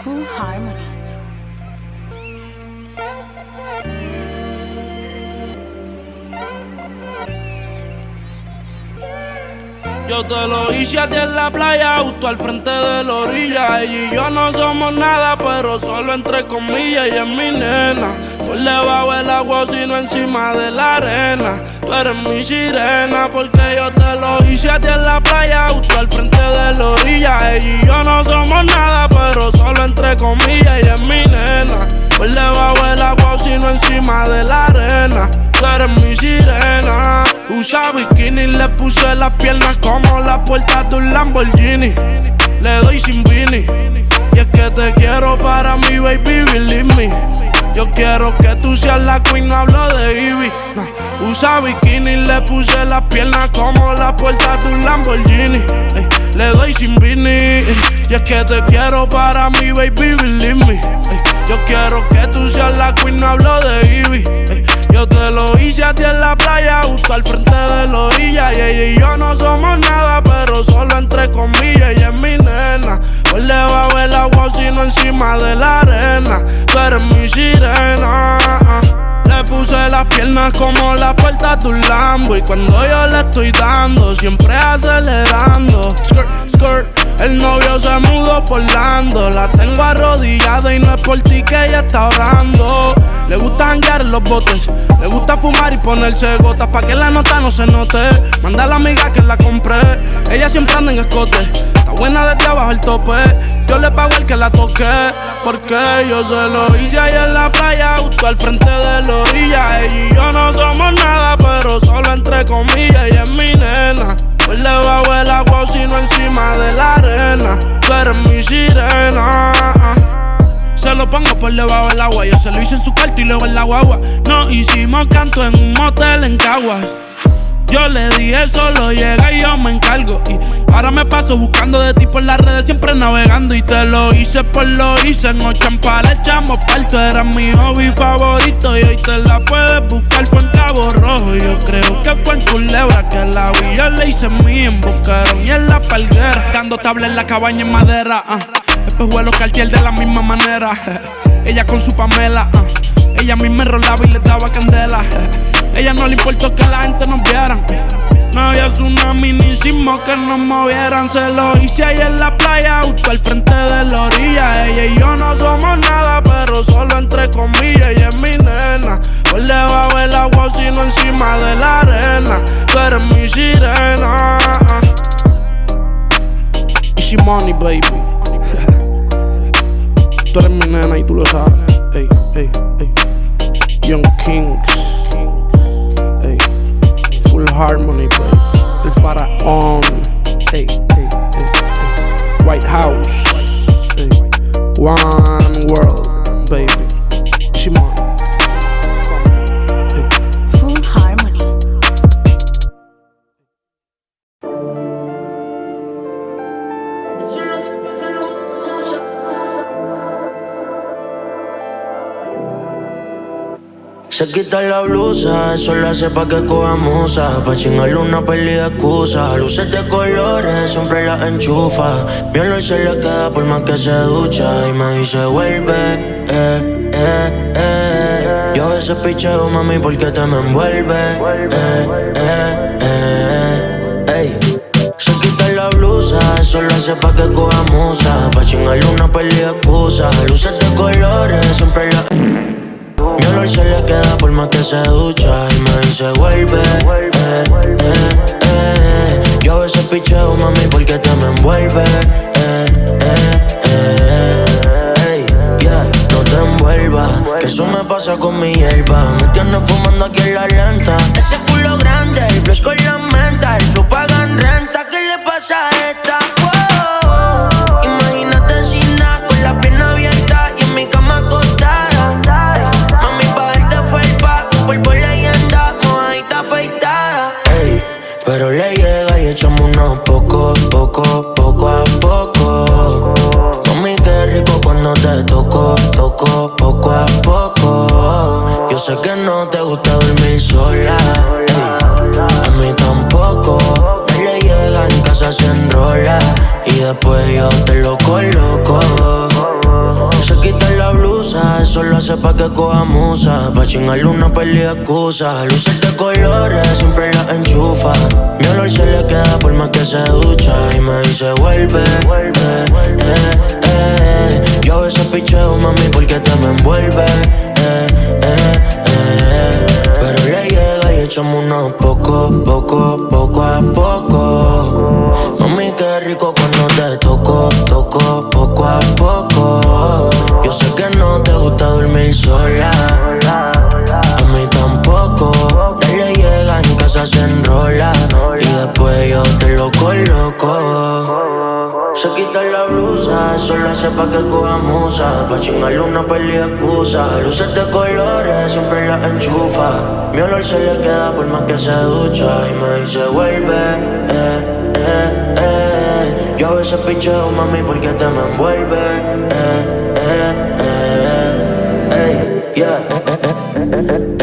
Full Harmony. Yo te lo hice a ti en la playa, justo al frente de la orilla. Ella y yo no somos nada, pero solo entre comillas. Ella es mi nena, por debajo del agua, sino encima de la arena. Tú eres mi sirena, porque yo te lo hice a ti en la playa, justo al frente de la orilla. Ella y yo no somos nada, pero solo entre comillas. Ella es mi nena, por debajo del agua, sino encima de la arena. Tú eres mi sirena. Usa bikini, le puse las piernas como la puerta de un Lamborghini. Le doy sin Vini, y es que te quiero para mi baby, believe me. Yo quiero que tú seas la queen, no hablo de Ivy. No. Usa bikini, le puse las piernas como la puerta de un Lamborghini. Le doy sin Vini, y es que te quiero para mi baby, believe me. Yo quiero que tú seas la queen, no hablo de Ivy. Yo te lo hice a ti en la playa, justo al frente de la orilla. Y ella y yo no somos nada, pero solo entre comillas. Ella es mi nena, por debajo del agua, sino encima de la arena. Tú eres mi sirena. Le puse las piernas como la puerta de un Lambo. Y cuando yo le estoy dando, siempre acelerando. Skirt, skirt, el novio se mudó por Lando. La tengo arrodillada y no es por ti que ella está orando. Le gusta janguear en los botes, le gusta fumar y ponerse gotas pa' que la nota no se note. Manda a la amiga que la compré, ella siempre anda en escote. Está buena desde abajo el tope, yo le pago al que la toque. Porque yo se lo hice ahí en la playa, justo al frente de la orilla. Ella y yo no somos nada, pero solo entre comillas. Ella es mi nena, por debajo del agua, sino encima de la arena. Tú eres mi sirena. Se lo pongo por debajo del agua. Yo se lo hice en su cuarto y luego en la guagua. Nos hicimos canto en un motel en Caguas. Yo le dije solo llega y yo me encargo. Y ahora me paso buscando de ti por las redes, siempre navegando. Y te lo hice por lo hice. En Ochampa le echamos parto. Era mi hobby favorito y hoy te la puedes buscar. Fue en Cabo Rojo, yo creo que fue en Culebra que la vi. Yo le hice mía en Boquerón y en La Palguera. Dando tabla en la cabaña en madera. Después jugué los Cartier de la misma manera. Ella con su Pamela. Ella a mí me rolaba y le daba candela. Ella no le importó que la gente nos viera. No había tsunami ni sismo que nos movieran. Se lo hice ahí en la playa, justo al frente de la orilla. Ella y yo no somos nada, pero solo entre comillas. Ella es mi nena, por debajo del agua, sino encima de la arena. Tú eres mi sirena. Easy money, baby. Tú eres mi nena y tú lo sabes. Ey, ey, ey. Young Kings. Ey. Full Harmony, baby. El faraón. Ey, ey, ey, ey. White House. Ey. One world, baby. Shimon. Full Harmony. Se quita la blusa, eso lo hace pa' que coja musa. Pa' chingarle una peli de excusa. Luces de colores, siempre las enchufa. Mi olor se le queda por más que se ducha. Y me dice vuelve, Yo a veces picheo, mami, porque te me envuelve, ey. Se quita la blusa, eso lo hace pa' que coja musa. Pa' chingarle una peli de excusa. Luces de colores, siempre las... Mi olor se le queda por más que se ducha. Y me dice vuelve, Yo a veces picheo, mami, porque te me envuelve, ey, yeah, no te envuelvas, que eso me pasa con mi hierba. Me tienes fumando aquí en la lenta. Ese culo grande, el blues con la menta. El flow pagan renta, ¿qué le pasa a esta? Wow. Imagínate sin nada, con la pierna abierta y en mi cama acostada. Polvo leyenda, mojadita afeitada. Ey, pero le llega y echamos unos poco a poco. Mami, qué rico cuando te toco poco a poco. Yo sé que no te gusta dormir sola, ey, a mí tampoco. Él le llega en casa, se enrola y después yo te lo coloco. eso lo hace pa' que coja musa. Pa' chingarle una peli de excusa. Luces de colores, siempre las enchufa. Mi olor se le queda por más que se ducha. Y me dice vuelve, Yo a veces picheo, mami, porque te me envuelve, Pero le llega y echamos unos poco a poco. Mami, qué rico cuando te toco poco a poco. Yo sé que no te gusta dormir sola, a mí tampoco. Dale llega, en casa se enrola y después yo te lo coloco. Se quita la blusa, eso lo hace pa' que coja musa. Pa' chingarle una peli de excusa. Luces de colores, siempre las enchufa. Mi olor se le queda por más que se ducha. Y me dice vuelve, Yo a veces picheo, mami, porque te me envuelve, yeah.